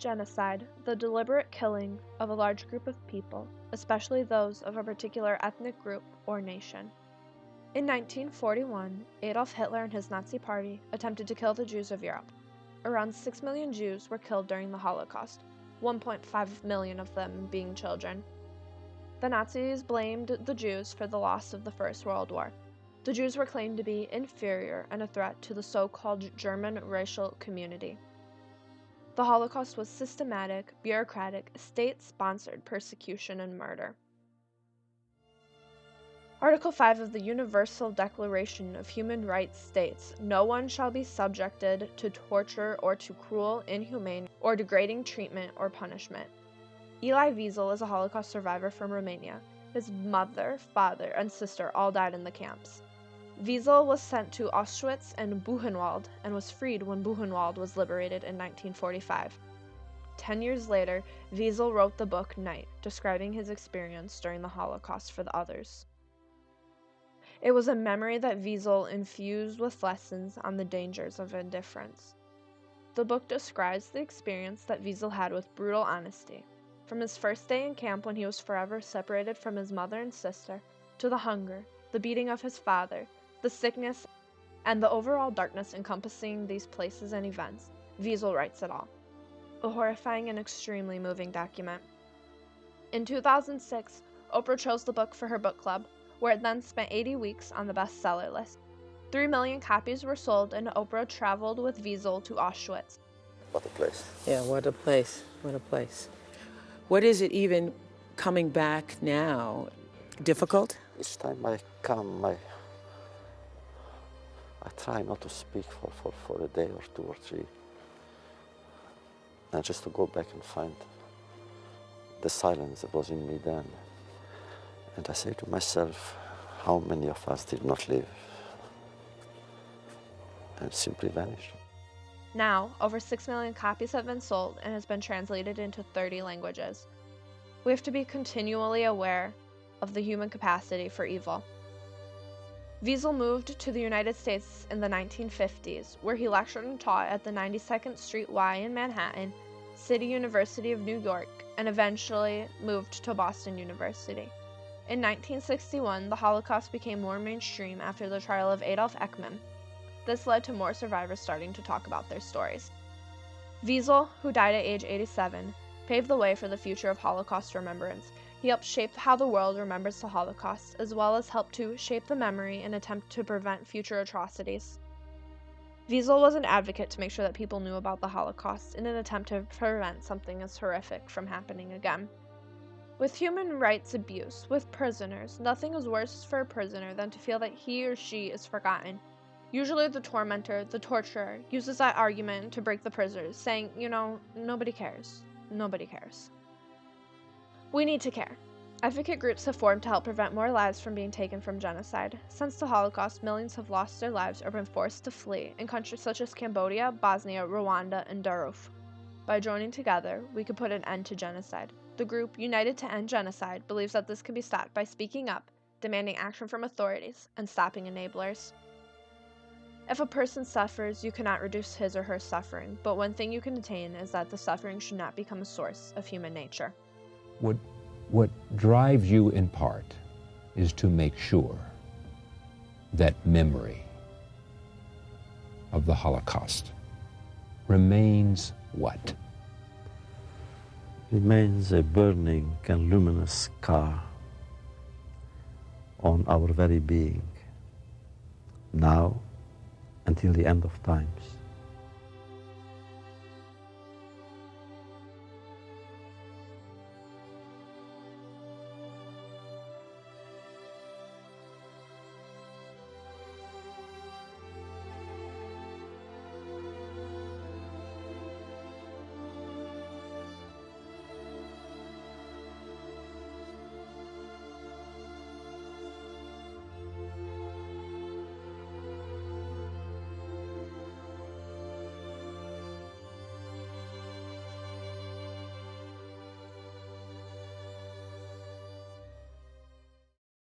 genocide, the deliberate killing of a large group of people, especially those of a particular ethnic group or nation. In 1941, Adolf Hitler and his Nazi Party attempted to kill the Jews of Europe. Around 6 million Jews were killed during the Holocaust, 1.5 million of them being children. The Nazis blamed the Jews for the loss of the First World War. The Jews were claimed to be inferior and a threat to the so-called German racial community. The Holocaust was systematic, bureaucratic, state-sponsored persecution and murder. Article 5 of the Universal Declaration of Human Rights states, "No one shall be subjected to torture or to cruel, inhumane, or degrading treatment or punishment." Elie Wiesel is a Holocaust survivor from Romania. His mother, father, and sister all died in the camps. Wiesel was sent to Auschwitz and Buchenwald and was freed when Buchenwald was liberated in 1945. 10 years later, Wiesel wrote the book Night, describing his experience during the Holocaust for the others. It was a memory that Wiesel infused with lessons on the dangers of indifference. The book describes the experience that Wiesel had with brutal honesty, from his first day in camp when he was forever separated from his mother and sister, to the hunger, the beating of his father, the sickness, and the overall darkness encompassing these places and events. Wiesel writes it all. A horrifying and extremely moving document. In 2006, Oprah chose the book for her book club, where it then spent 80 weeks on the bestseller list. 3 million copies were sold, and Oprah traveled with Wiesel to Auschwitz. What a place. Yeah, what a place. What a place. What is it even coming back now? Difficult? Each time I come, I try not to speak for a day or 2 or 3. And just to go back and find the silence that was in me then. And I say to myself, how many of us did not live and simply vanished? Now, over 6 million copies have been sold and has been translated into 30 languages. We have to be continually aware of the human capacity for evil. Wiesel moved to the United States in the 1950s, where he lectured and taught at the 92nd Street Y in Manhattan, City University of New York, and eventually moved to Boston University. In 1961, the Holocaust became more mainstream after the trial of Adolf Eichmann. This led to more survivors starting to talk about their stories. Wiesel, who died at age 87, paved the way for the future of Holocaust remembrance. He helped shape how the world remembers the Holocaust, as well as helped to shape the memory and attempt to prevent future atrocities. Wiesel was an advocate to make sure that people knew about the Holocaust in an attempt to prevent something as horrific from happening again. With human rights abuse, with prisoners, nothing is worse for a prisoner than to feel that he or she is forgotten. Usually the tormentor, the torturer, uses that argument to break the prisoners, saying, nobody cares. Nobody cares. We need to care. Advocate groups have formed to help prevent more lives from being taken from genocide. Since the Holocaust, millions have lost their lives or been forced to flee in countries such as Cambodia, Bosnia, Rwanda, and Darfur. By joining together, we could put an end to genocide. The group United to End Genocide believes that this can be stopped by speaking up, demanding action from authorities, and stopping enablers. If a person suffers, you cannot reduce his or her suffering, but one thing you can attain is that the suffering should not become a source of human nature. What drives you in part is to make sure that memory of the Holocaust remains what? Remains a burning and luminous scar on our very being, now until the end of times.